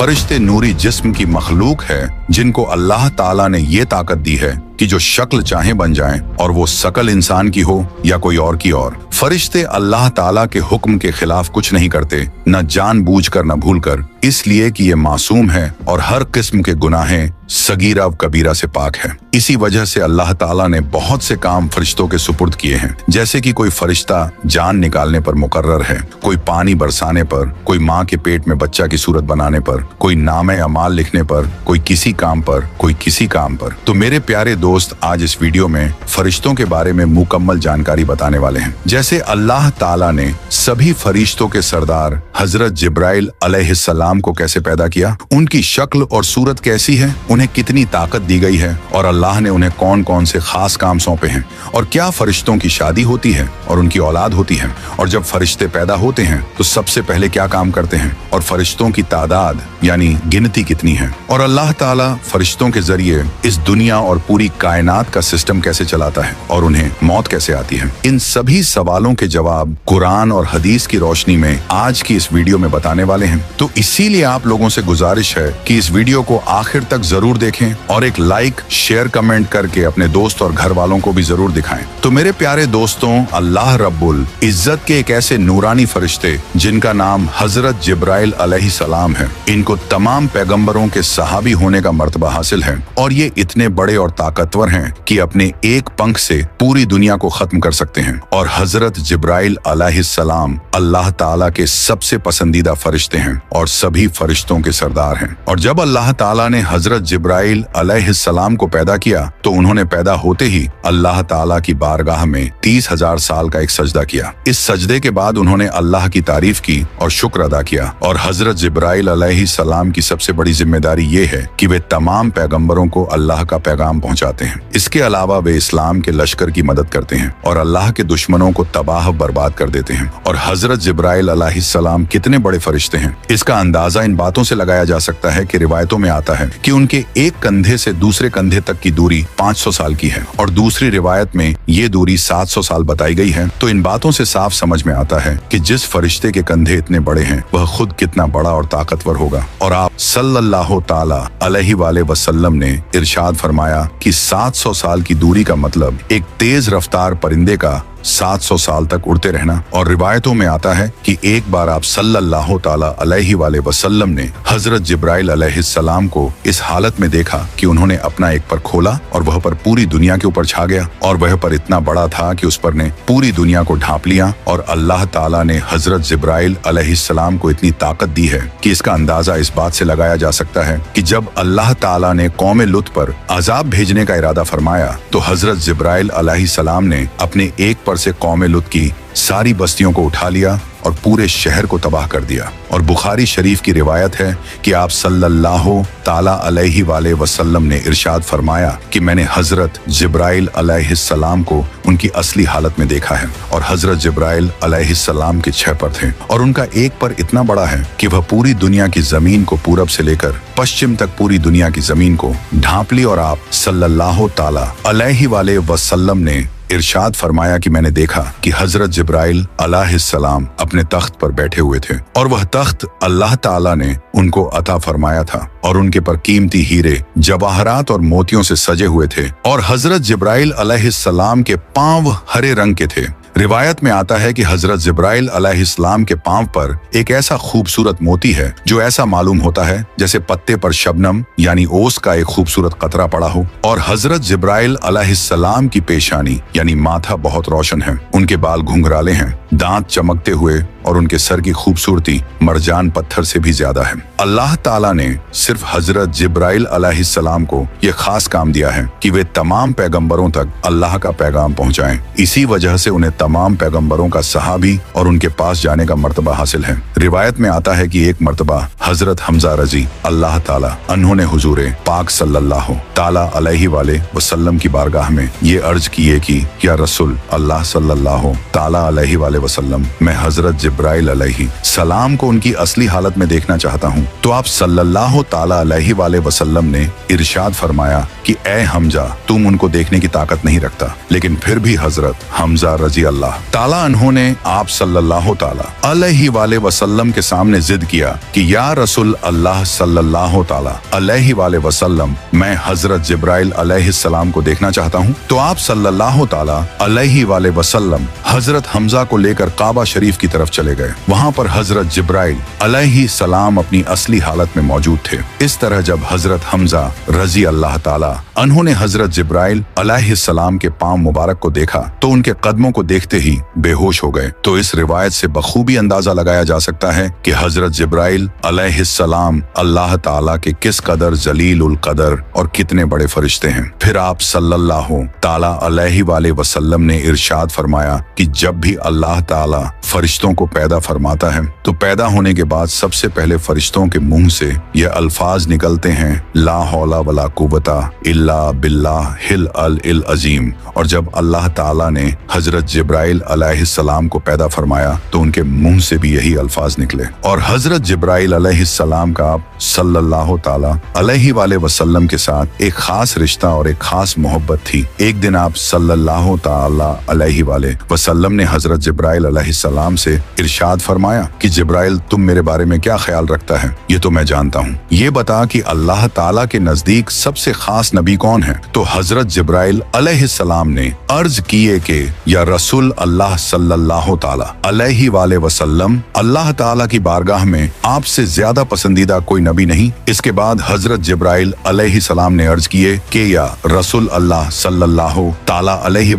फरिश्ते नूरी जिस्म की मखलूक है जिनको अल्लाह ताला ने ये ताकत दी है कि जो शक्ल चाहे बन जाएं, और वो शकल इंसान की हो या कोई और की और। फरिश्ते अल्लाह ताला के हुक्म के खिलाफ कुछ नहीं करते, न जानबूझकर न भूलकर, इसलिए कि ये मासूम है और हर किस्म के गुनाहें सगीरा व कबीरा से पाक है। इसी वजह से अल्लाह ताला ने बहुत से काम फरिश्तों के सुपुर्द किए हैं, जैसे कि कोई फरिश्ता जान निकालने पर मुकर्रर है, कोई पानी बरसाने पर, कोई माँ के पेट में बच्चा की सूरत बनाने पर, कोई नामे अमाल लिखने पर, कोई किसी काम पर, कोई किसी काम पर। तो मेरे प्यारे दोस्त, आज इस वीडियो में फरिश्तों के बारे में मुकम्मल जानकारी बताने वाले हैं। जैसे अल्लाह ताला ने सभी फरिश्तों के सरदार हजरत जिब्राइल अलैहिस्सलाम को कैसे पैदा किया, उनकी शक्ल और सूरत कैसी है, उन्हें कितनी ताकत दी गई है, और अल्लाह ने उन्हें कौन कौन से खास काम सौंपे हैं, और क्या फरिश्तों की शादी होती है और उनकी औलाद होती है, और जब फरिश्ते पैदा होते हैं तो सबसे पहले क्या काम करते हैं, और फरिश्तों की तादाद यानी गिनती कितनी है, और अल्लाह ताला फरिश्तों के जरिए इस दुनिया और पूरी कायनात का सिस्टम कैसे चलाता है, और उन्हें मौत कैसे आती है। इन सभी सवालों के जवाब कुरान और हदीस की रोशनी में आज की इस वीडियो में बताने वाले हैं। तो इसीलिए आप लोगों से गुजारिश है कि इस वीडियो को आखिर तक जरूर देखें और एक लाइक, शेयर, कमेंट करके अपने दोस्त और घर वालों को भी जरूर दिखाएं। तो मेरे प्यारे दोस्तों, अल्लाह रब्बुल इज्जत के एक ऐसे नूरानी फरिश्ते जिनका नाम हजरत जिब्राइल अलैहिस्सलाम है, इनको तमाम पैगंबरों के सहाबी होने का मर्तबा हासिल है, और ये इतने बड़े और ताकतवर हैं कि अपने एक पंख से पूरी दुनिया को खत्म कर सकते हैं। और हजरत जिब्राइल अलैहिस्सलाम अल्लाह ताला के सबसे पसंदीदा फरिश्ते हैं और सभी फरिश्तों के सरदार हैं। और जब अल्लाह ताला ने हजरत जिब्राइल अलैहिस्सलाम को पैदा किया तो उन्होंने पैदा होते ही अल्लाह ताला की बारगाह में 30,000 साल का एक सजदा किया। इस सजदे के बाद उन्होंने अल्लाह की तारीफ की और शुक्र अदा किया। और हजरत जिब्राइल अलैहिस्सलाम की सबसे बड़ी जिम्मेदारी ये है कि वे तमाम पैगंबरों को अल्लाह का पैगाम पहुंचाते हैं। इसके अलावा वे इस्लाम के लश्कर की मदद करते हैं और अल्लाह के दुश्मनों को तबाह बर्बाद कर देते हैं। और हजरत जिब्राइल अलैहिस्सलाम कितने बड़े फरिश्ते हैं, इसका अंदाजा इन बातों से लगाया जा सकता है कि रिवायतों में आता है कि उनके एक कंधे से दूसरे कंधे तक की दूरी 500 साल की है, और दूसरी रिवायत में ये दूरी 700 साल बताई गई है। तो इन बातों से साफ समझ में आता है कि जिस फरिश्ते के कंधे इतने बड़े हैं वह खुद कितना बड़ा और ताकतवर होगा। और आप सल्लल्लाहु ताला अलैहि वसल्लम ने इरशाद फरमाया कि 700 साल की दूरी का मतलब एक तेज रफ्तार परिंदे का 700 साल तक उड़ते रहना। और रिवायतों में आता है कि एक बार आप सल्लल्लाहु ताला अलैहि वसल्लम ने हजरत जिब्राइल अलैहिस्सलाम को इस हालत में देखा कि उन्होंने अपना एक पर खोला और वह पर पूरी दुनिया के ऊपर छा गया, और वह पर इतना बड़ा था कि उस पर ने पूरी दुनिया को ढांप लिया। और अल्लाह ताला ने हजरत जिब्राइल अलैहिस्सलाम को इतनी ताकत दी है कि इसका अंदाजा इस बात से लगाया जा सकता है कि जब अल्लाह ताला ने कौम लुत पर अजाब भेजने का इरादा फरमाया तो हजरत जिब्राइल अलैहिस्सलाम ने अपने एक पर से कौम लुत की सारी बस्तियों को उठा लिया और पूरे शहर को तबाह कर दिया। और बुखारी शरीफ की रिवायत है कि आप सल्लल्लाहु ताला अलैहि वसल्लम ने इरशाद फरमाया कि मैंने हजरत जिब्राइल अलैहिस्सलाम को उनकी असली हालत में देखा है, और हजरत जिब्राइल अलैहिस्सलाम के 6 पर थे, और उनका एक पर इतना बड़ा है कि वह पूरी दुनिया की जमीन को पूरब से लेकर पश्चिम तक पूरी दुनिया की जमीन को ढांप ली। और आप सल्लल्लाहु ताला अलैहि वसल्लम ने इरशाद फरमाया कि मैंने देखा कि हजरत जिब्राइल अलैहिस्सलाम अपने तख्त पर बैठे हुए थे, और वह तख्त अल्लाह ताला ने उनको अता फरमाया था, और उनके पर कीमती हीरे, जवाहरात और मोतियों से सजे हुए थे। और हजरत जिब्राइल अलैहिस्सलाम के पांव हरे रंग के थे। रिवायत में आता है कि हजरत जिब्राइल अलैहिस्सलाम के पांव पर एक ऐसा खूबसूरत मोती है जो ऐसा मालूम होता है जैसे पत्ते पर शबनम यानी ओस का एक खूबसूरत कतरा पड़ा हो। और हजरत जिब्राइल अलैहिस्सलाम की पेशानी यानी माथा बहुत रोशन है, उनके बाल घुंघराले हैं, दांत चमकते हुए, और उनके सर की खूबसूरती मरजान पत्थर से भी ज्यादा है। अल्लाह ताला ने सिर्फ हजरत जिब्राइल अलैहिस्सलाम को ये खास काम दिया है कि वे तमाम पैगंबरों तक अल्लाह का पैगाम पहुंचाएं। इसी वजह से उन्हें तमाम पैगंबरों का सहाबी और उनके पास जाने का मर्तबा हासिल है। रिवायत में आता है कि एक मर्तबा हजरत हमजा रजी अल्लाह ताला अन्होंने हुजूरे पाक सल्लल्लाहु ताला अलैहि वसल्लम की बारगाह में ये अर्ज किए कि या रसूल अल्लाह सल्लल्लाहु ताला अलैहि वसल्लम, मैं हजरत जिब्राइल अलैहि सलाम को उनकी असली हालत में देखना चाहता हूँ। तो आप सल्लल्लाहु ताला अलैहि वसल्लम ने इरशाद फरमाया कि ए हमजा, तुम उनको देखने की ताकत नहीं रखता। लेकिन फिर भी हजरत हमजा रजी अल्लाह ताला अन्हो ने आप सल्लल्लाहु ताला अलैहि वसल्लम के सामने जिद किया कि या रसूल अल्लाह सल्लल्लाहु ताला अलैहि वसल्लम, मैं हजरत जिब्राइल अलैहि सलाम को देखना चाहता हूँ। तो आप सल्लल्लाहु ताला अलैहि वसल्लम हजरत हमजा को लेकर काबा शरीफ की तरफ चले गए। वहाँ पर हजरत जिब्राइल अलैहि सलाम अपनी असली हालत में मौजूद थे। इस तरह जब हजरत हमजा रजी अल्लाह ताला उन्होंने हजरत जिब्राइल अलैहि सलाम के पांव मुबारक को देखा तो उनके कदमों को देखते ही बेहोश हो गए। तो इस रिवायत से बखूबी अंदाजा लगाया जा सकता है कि हजरत जिब्राइल अलैहि सलाम अल्लाह ताला के किस कदर जलील उल कदर और कितने बड़े फरिश्ते हैं। फिर आप सल्लल्लाहु ताला अलैहि वसल्लम ने इरशाद फरमाया कि जब भी अल्लाह ताला फरिश्तों को पैदा फरमाता है तो पैदा होने के बाद सबसे पहले फरिश्तों के मुंह से यह अल्फाज निकलते हैं, ला हौला वला कुव्वता इल्ला बिल्लाह हिल अल इल अजीम। और जब अल्लाह ताला ने हजरत जिब्राइल अलैहि सलाम को पैदा फरमाया तो उनके मुंह से भी यही अल्फाज निकले। और हजरत जिब्राइल अलैहि सलाम का आप सल्लल्लाहु ताला अलैहि वसल्लम के साथ एक खास रिश्ता और एक खास मोहब्बत थी। एक दिन आप सल्लल्लाहु ताला अलैहि वसल्लम ने हजरत जिब्राइल अलैहि सलाम से इरशाद फरमाया कि जिब्राइल, तुम मेरे बारे में क्या ख्याल रखता है, ये तो मैं जानता हूँ। ये बता कि अल्लाह ताला के नजदीक सबसे खास नबी कौन है। तो हजरत जिब्राइल अलैहि सलाम ने अर्ज किए कि या रसूल अल्लाह सल्लल्लाहु ताला अलैहि वसल्लम, अल्लाह ताला की बारगाह में आपसे ज्यादा पसंदीदा कोई नबी नहीं। इसके बाद हजरत जिब्राइल अलैहि सलाम ने अर्ज किए कि या रसूल अल्लाह सल्लल्लाहु ताला अलैहि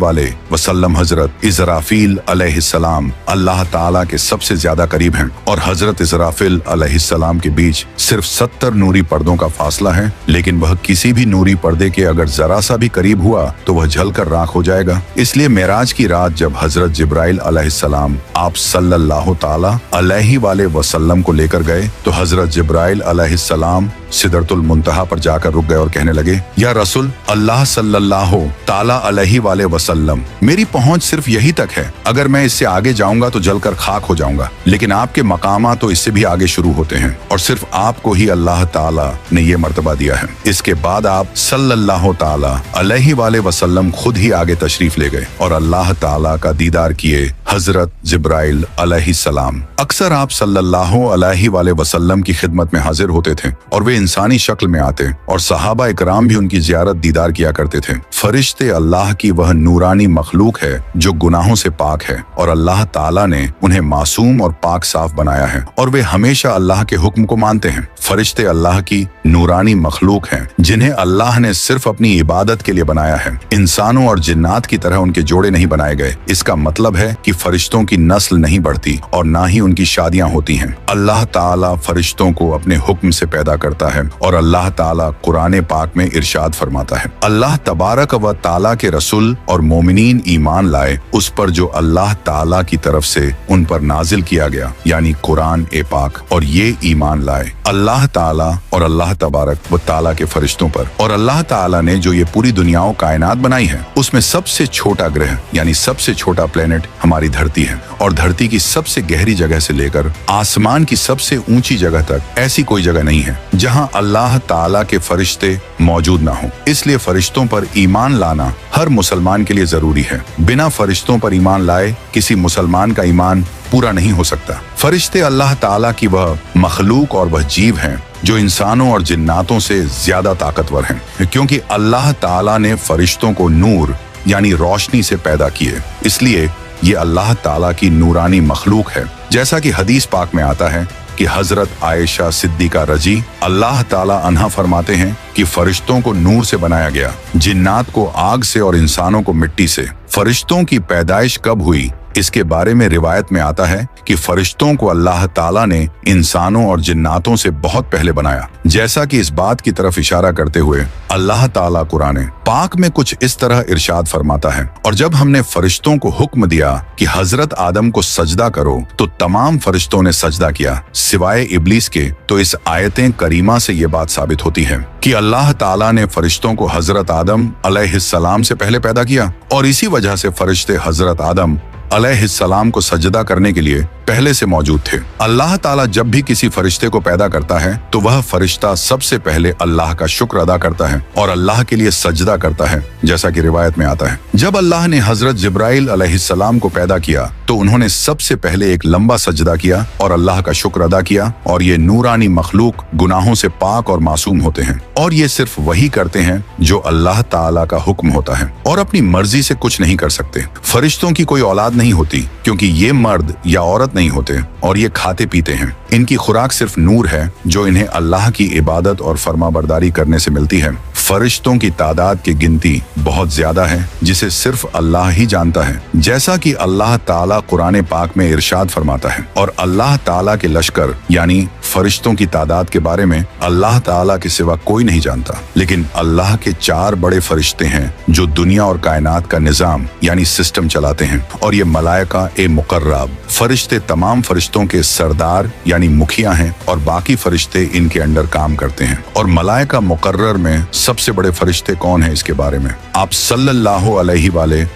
वसल्लम, हजरत इज़राफील अलैहि सलाम अल्लाह ताला के सबसे ज्यादा करीब हैं और हजरत इज़राफील अलैहि सलाम के बीच सिर्फ 70 नूरी पर्दों का फासला है। लेकिन वह किसी भी नूरी पर्दे के अगर जरा सा भी करीब हुआ तो वह जलकर राख हो जाएगा। इसलिए मेराज की रात जब हजरत जिब्राइल अलैहिस्सलाम आप सल्लल्लाहु ताला अलैहि वसल्लम को लेकर गए तो हजरत जिब्राइल अलैहिस्सलाम सिदरतुल मुंतहा पर जाकर रुक गए और कहने लगे, या रसूल अल्लाह सल्लल्लाहु ताला अलैहि वसल्लम, मेरी पहुंच सिर्फ यही तक है। अगर मैं इससे आगे जाऊंगा तो जलकर खाक हो जाऊंगा। लेकिन आपके मकामा तो इससे भी आगे शुरू होते हैं और सिर्फ आपको ही अल्लाह ताला ने ये मर्तबा दिया है। इसके बाद आप सल्लल्लाहु ताला अलैहि वसल्लम खुद ही आगे तशरीफ ले गए और अल्लाह ताला का दीदार किए हजरत जिब्राइल अलैहिस्सलाम। अक्सर आप सल्लल्लाहु अलैहि वसल्लम की खिदमत में हाजिर होते थे और वे इंसानी शक्ल में आते और सहाबा इकराम भी उनकी जियारत दीदार किया करते थे। फरिश्ते अल्लाह की वह नूरानी मखलूक है जो गुनाहों से पाक है और अल्लाह ताला ने उन्हें मासूम और पाक साफ बनाया है और वे हमेशा अल्लाह के हुक्म को मानते हैं। फरिश्ते अल्लाह की नूरानी मखलूक हैं जिन्हें अल्लाह ने सिर्फ अपनी इबादत के लिए बनाया है। इंसानों और जिन्नात की तरह उनके जोड़े नहीं बनाए गए। इसका मतलब है कि फरिश्तों की नस्ल नहीं बढ़ती और ना ही उनकी शादियां होती हैं। अल्लाह ताला फरिश्तों को अपने हुक्म से पैदा करता है और अल्लाह ताला कुरान पाक में इरशाद फरमाता है, अल्लाह तबारक व ताला के रसूल और मोमिनीन ईमान लाए उस पर जो अल्लाह ताला की तरफ से उन पर नाजिल किया गया, यानी कुरान ए पाक, और ये ईमान लाए अल्लाह ताला और अल्लाह तबारक व ताला के फरिश्तों पर। और अल्लाह ताला ने जो ये पूरी दुनिया कायनात बनाई है उसमें सबसे छोटा ग्रह यानी सबसे छोटा प्लेनेट हमारी धरती है और धरती की सबसे गहरी जगह से लेकर आसमान की सबसे ऊंची जगह तक ऐसी कोई जगह नहीं है जहां अल्लाह ताला के फरिश्ते मौजूद ना हो। इसलिए फरिश्तों पर ईमान लाना हर मुसलमान के लिए जरूरी है। बिना फरिश्तों पर ईमान लाए किसी मुसलमान का ईमान पूरा नहीं हो सकता। फरिश्ते अल्लाह ताला की वह मखलूक और वह जीव हैं जो इंसानों और जिन्नातों से ज्यादा ताकतवर हैं, क्योंकि अल्लाह ताला ने फरिश्तों को नूर यानी रोशनी से पैदा किए, इसलिए ये अल्लाह ताला की नूरानी मखलूक है। जैसा कि हदीस पाक में आता है कि हजरत आयशा सिद्दीका रजी अल्लाह ताला अन्हा फरमाते हैं कि फरिश्तों को नूर से बनाया गया, जिन्नात को आग से और इंसानों को मिट्टी से। फरिश्तों की पैदाइश कब हुई इसके बारे में रिवायत में आता है कि फरिश्तों को अल्लाह ताला ने इंसानों और जिन्नातों से बहुत पहले बनाया। जैसा कि इस बात की तरफ इशारा करते हुए अल्लाह ताला कुरान पाक में कुछ इस तरह इरशाद फरमाता है, और जब हमने फरिश्तों को हुक्म दिया कि हजरत आदम को सजदा करो तो तमाम फरिश्तों ने सजदा किया सिवाय इब्लीस के। तो इस आयतें करीमा से ये बात साबित होती है कि अल्लाह ताला ने फरिश्तों को हजरत आदम अलैहिस्सलाम से पहले पैदा किया और इसी वजह से फरिश्ते हजरत आदम अलैहिस्सलाम को सजदा करने के लिए पहले से मौजूद थे। अल्लाह ताला जब भी किसी फरिश्ते को पैदा करता है तो वह फरिश्ता सबसे पहले अल्लाह का शुक्र अदा करता है और अल्लाह के लिए सजदा करता है, जैसा कि रिवायत में आता है। जब अल्लाह ने हजरत जिब्राइल अलैहिस्सलाम को पैदा किया तो उन्होंने सबसे पहले एक लंबा सजदा किया और अल्लाह का शुक्र अदा किया। और ये नूरानी मखलूक गुनाहों से पाक और मासूम होते हैं और ये सिर्फ वही करते हैं जो अल्लाह ताला का हुक्म होता है और अपनी मर्जी से कुछ नहीं कर सकते। फरिश्तों की कोई औलाद नहीं होती क्योंकि ये मर्द या औरत नहीं होते और ये खाते पीते हैं। इनकी खुराक सिर्फ नूर है जो इन्हें अल्लाह की इबादत और फरमाबरदारी करने से मिलती है। फरिश्तों की तादाद की गिनती बहुत ज्यादा है जिसे सिर्फ अल्लाह ही जानता है, जैसा कि अल्लाह ताला कुरान पाक में इरशाद फरमाता है। और अल्लाह ताला के लश्कर यानी फरिश्तों की तादाद के बारे में अल्लाह ताला के सिवा कोई नहीं जानता, लेकिन अल्लाह के 4 बड़े फरिश्ते हैं जो दुनिया और कायनात का निजाम यानी सिस्टम चलाते हैं। और ये मलाइका ए मुकर्रब फरिश्ते तमाम फरिश्तों के सरदार यानी मुखिया हैं और बाकी फरिश्ते इनके अंडर काम करते हैं। और मलाइका मुकर्रर में सबसे बड़े फरिश्ते कौन हैं इसके बारे में आप सल्लल्लाहु अलैहि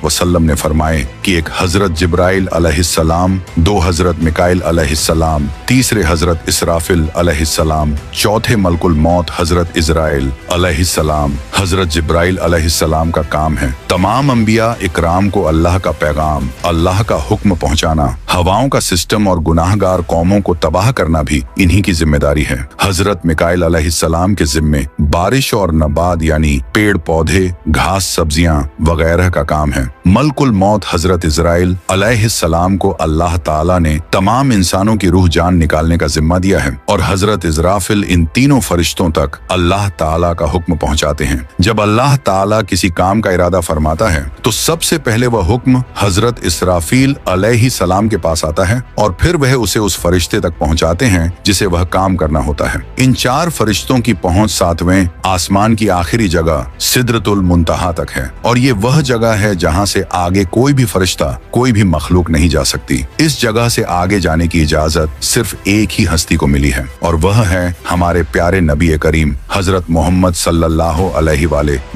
वसल्लम ने फरमाए कि एक हजरत जिब्राइल अलैहिस्सलाम, 2 हजरत मिकाइल अलैहिस्सलाम, तीसरे हजरत इसराफिल अलैहिस्सलाम, चौथे मलकुल मौत हजरत इजराइल अलैहिस्सलाम। हजरत जिब्राइल अलैहिस्सलाम का काम है तमाम अंबिया इकराम को अल्लाह का पैगाम, अल्लाह का हुक्म पहुंचाना। हवाओं का सिस्टम और गुनाहगार कौमों को तबाह करना भी इन्हीं की जिम्मेदारी है। हजरत मिकाइल अलैहिस्सलाम के जिम्मे बारिश और नबात यानी पेड़ पौधे, घास, सब्जियां वगैरह का काम है। मलकुल मौत हजरत इजराइल अलैहिस्सलाम को अल्लाह ताला ने तमाम इंसानों की रूह जान निकालने का जिम्मा दिया है और हजरत इजराफिल इन तीनों फरिश्तों तक अल्लाह ताला का हुक्म पहुंचाते हैं। जब अल्लाह ताला किसी काम का इरादा फरमाता है तो सबसे पहले वह हुक्म हजरत इसराफिल अलैहिस्सलाम के पास आता है और फिर वह उसे उस फरिश्ते तक पहुंचाते हैं जिसे वह काम करना होता है। इन 4 फरिश्तों की पहुंच 7वें आसमान की आखिरी जगह सिदरतुल मुंतहा तक है और ये वह जगह है जहां से आगे कोई भी फरिश्ता, कोई भी मखलूक नहीं जा सकती। इस जगह से आगे जाने की इजाजत सिर्फ एक ही हस्ती को मिली है और वह है हमारे प्यारे नबी करीम हजरत मोहम्मद सल्लल्लाहु अलैहि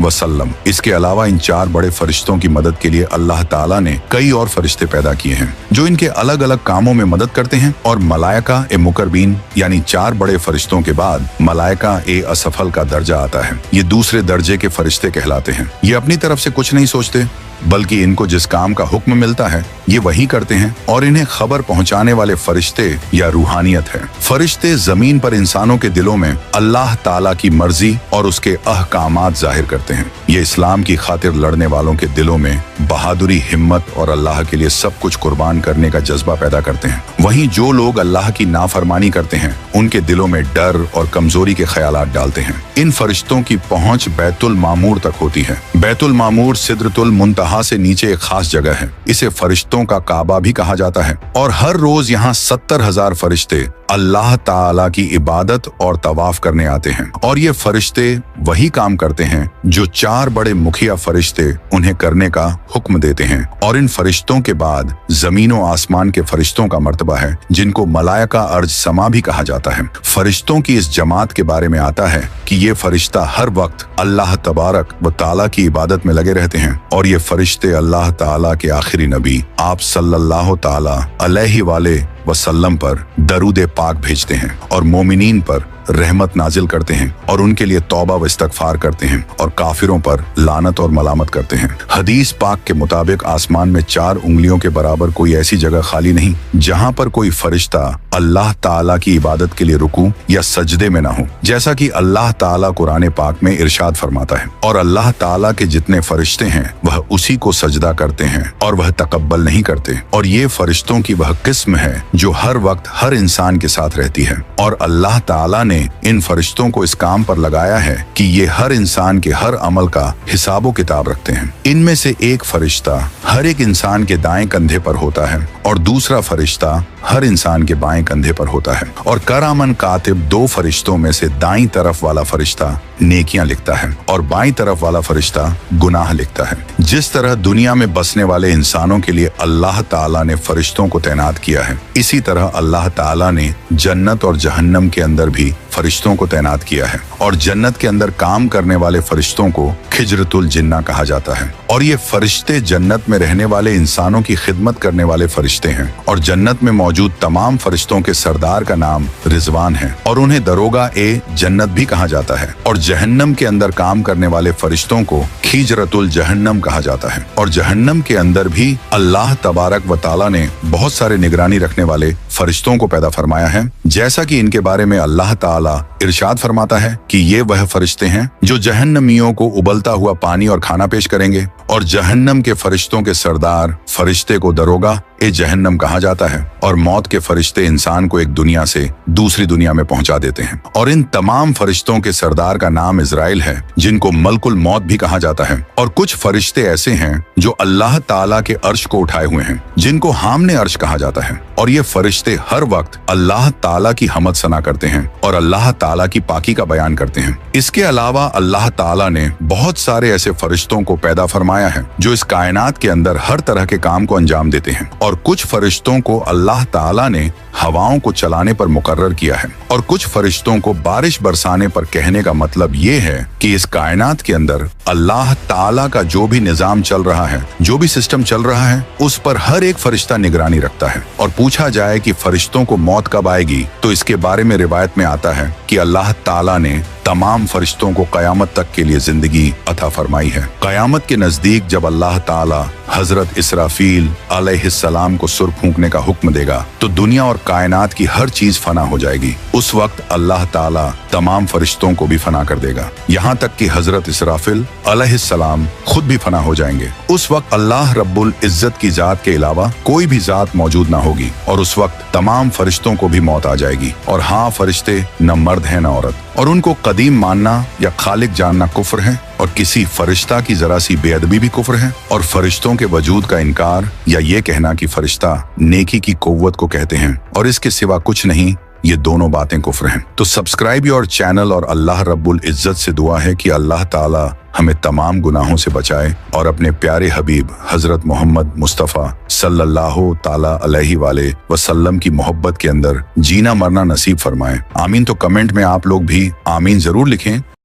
वसल्लम। इसके अलावा इन 4 बड़े फरिश्तों की मदद के लिए अल्लाह ताला ने कई और फरिश्ते पैदा किए हैं जो इनके अलग अलग कामों में मदद करते हैं। और मलाइका ए मुकर्रबीन यानी 4 बड़े फरिश्तों के बाद मलाइका ए असफल का दर्जा आता है। ये दूसरे दर्जे के फरिश्ते कहलाते हैं। ये अपनी तरफ से कुछ नहीं सोचते बल्कि इनको जिस काम का हुक्म मिलता है ये वही करते हैं और इन्हें खबर पहुंचाने वाले फरिश्ते या रूहानियत है। फरिश्ते जमीन पर इंसानों के दिलों में अल्लाह ताला की मर्जी और उसके अहकामात जाहिर करते हैं। ये इस्लाम की खातिर लड़ने वालों के दिलों में बहादुरी, हिम्मत और अल्लाह के लिए सब कुछ कुर्बान करने का जज्बा पैदा करते हैं। वहीं जो लोग अल्लाह की नाफरमानी करते हैं उनके दिलों में डर और कमजोरी के ख्यालात डालते हैं। इन फरिश्तों की पहुंच बैतुल मामूर तक होती है। बैतुल मामूर सिदरतुल मुंतहा से नीचे एक खास जगह है। इसे फरिश्तों का काबा भी कहा जाता है और हर रोज यहाँ 70,000 फरिश्ते अल्लाह ताला की इबादत और तवाफ करने आते हैं। और ये फरिश्ते वही काम करते हैं जो 4 बड़े मुखिया फरिश्ते उन्हें करने का हुक्म देते हैं। और इन फरिश्तों के बाद जमीन और आसमान के फरिश्तों का मर्तबा है जिनको मलाइका अर्ज समा भी कहा जाता है। फरिश्तों की इस जमात के बारे में आता है कि ये फरिश्ता हर वक्त अल्लाह तबारक व ताला की इबादत में लगे रहते हैं और ये फरिश्ते अल्लाह ताला के आखिरी नबी आप सल्लल्लाहु ताला अलैहि वसल्लम पर दरूद पाक भेजते हैं और मोमिनीन पर रहमत नाजिल करते हैं और उनके लिए तौबा व इस्तगफार करते हैं और काफिरों पर लानत और मलामत करते हैं। हदीस पाक के मुताबिक आसमान में 4 उंगलियों के बराबर कोई ऐसी जगह खाली नहीं जहां पर कोई फरिश्ता अल्लाह ताला की इबादत के लिए रुकू या सजदे में ना हो, जैसा कि अल्लाह ताला कुरान पाक में इरशाद फरमाता है। और अल्लाह ताला के जितने फरिश्ते हैं वह उसी को सजदा करते हैं और वह तकब्बल नहीं करते। और ये फरिश्तों की वह किस्म है जो हर वक्त हर इंसान के साथ रहती है और अल्लाह ताला ने इन फरिश्तों को इस काम पर लगाया है कि ये हर इंसान के हर अमल का हिसाबो किताब रखते हैं। इनमें से एक फरिश्ता हर एक इंसान के दाएं कंधे पर होता है और दूसरा फरिश्ता हर इंसान के बाएं कंधे पर होता है। और करामन कातिब 2 फरिश्तों में से दाईं तरफ वाला फरिश्ता नेकियां लिखता है और बाईं तरफ वाला फरिश्ता गुनाह लिखता है। जिस तरह दुनिया में बसने वाले इंसानों के लिए अल्लाह ताला ने फरिश्तों को तैनात किया है, इसी तरह अल्लाह ताला ने जन्नत और जहन्नम के अंदर भी फरिश्तों को तैनात किया है और जन्नत के अंदर काम करने वाले फरिश्तों को खिजरतुल जिन्ना कहा जाता है। और ये फरिश्ते जन्नत में रहने वाले इंसानों की खिदमत करने वाले फरिश्ते हैं और जन्नत में मौजूद तमाम फरिश्तों के सरदार का नाम रिजवान है और उन्हें दरोगा ए जन्नत भी कहा जाता है। और जहन्नम के अंदर काम करने वाले फरिश्तों को खिजरतुल जहन्नम कहा जाता है। और जहन्नम के अंदर भी अल्लाह तबारक व ताला ने बहुत सारे निगरानी रखने वाले फरिश्तों को पैदा फरमाया है, जैसा कि इनके बारे में अल्लाह ताला इरशाद फरमाता है कि ये वह फरिश्ते हैं जो जहन्नमियों को उबलता हुआ पानी और खाना पेश करेंगे। और जहन्नम के फरिश्तों के सरदार फरिश्ते को दरोगा ए जहन्नम कहा जाता है और मौत के फरिश्ते इंसान को एक दुनिया से दूसरी दुनिया में पहुंचा देते हैं। और इन तमाम फरिश्तों के सरदार का नाम इजराइल है, जिनको मलकुल मौत भी कहा जाता है। और कुछ फरिश्ते ऐसे हैं जो अल्लाह ताला के अर्श को उठाए हुए हैं, जिनको हामने अर्श कहा जाता है। और ये फरिश्ते हर वक्त अल्लाह ताला की हमद सना करते हैं और अल्लाह ताला की पाकी का बयान करते हैं। इसके अलावा अल्लाह ताला ने बहुत सारे ऐसे फरिश्तों को पैदा फरमाया है जो इस कायनात के अंदर हर तरह के काम को अंजाम देते हैं। और कुछ फरिश्तों को अल्लाह ताला ने हवाओं को चलाने पर मुकर्रर किया है और कुछ फरिश्तों को बारिश बरसाने पर कहने का मतलब ये है कि इस कायनात के अंदर अल्लाह ताला का जो भी निजाम चल रहा है, जो भी सिस्टम चल रहा है, उस पर हर एक फरिश्ता निगरानी रखता है। और पूछा जाए कि फरिश्तों को मौत कब आएगी, तो इसके बारे में रिवायत में आता है कि अल्लाह ताला ने तमाम फरिश्तों को कयामत तक के लिए जिंदगी अता फरमाई है। कयामत के नजदीक जब अल्लाह ताला हजरत इसराफील अलैहिस्सलाम को सुर फूंकने का हुक्म देगा तो दुनिया और कायनात की हर चीज फना हो जाएगी। उस वक्त अल्लाह ताला तमाम फरिश्तों को भी फना कर देगा, यहाँ तक कि हजरत इसराफील अलैहिस्सलाम खुद भी फना हो जाएंगे। उस वक्त अल्लाह रब्बुल इज्जत की जात के अलावा कोई भी जात मौजूद ना होगी और उस वक्त तमाम फरिश्तों को भी मौत आ जाएगी। और हाँ, फरिश्ते न मर्द है न औरत, और उनको कदीम मानना या खालिक जानना कुफ्र है और किसी फरिश्ता की जरा सी बेअदबी भी कुफ्र है। और फरिश्तों के वजूद का इनकार या ये कहना कि फरिश्ता नेकी की कुव्वत को कहते हैं और इसके सिवा कुछ नहीं, ये दोनों बातें कुफ्र हैं। तो सब्सक्राइब योर चैनल और अल्लाह रब्बुल इज्जत से दुआ है कि अल्लाह ताला हमें तमाम गुनाहों से बचाए और अपने प्यारे हबीब हजरत मोहम्मद मुस्तफ़ा सल्लल्लाहु ताला अलैहि वाले वसल्लम की मोहब्बत के अंदर जीना मरना नसीब फरमाए। आमीन। तो कमेंट में आप लोग भी आमीन जरूर लिखें।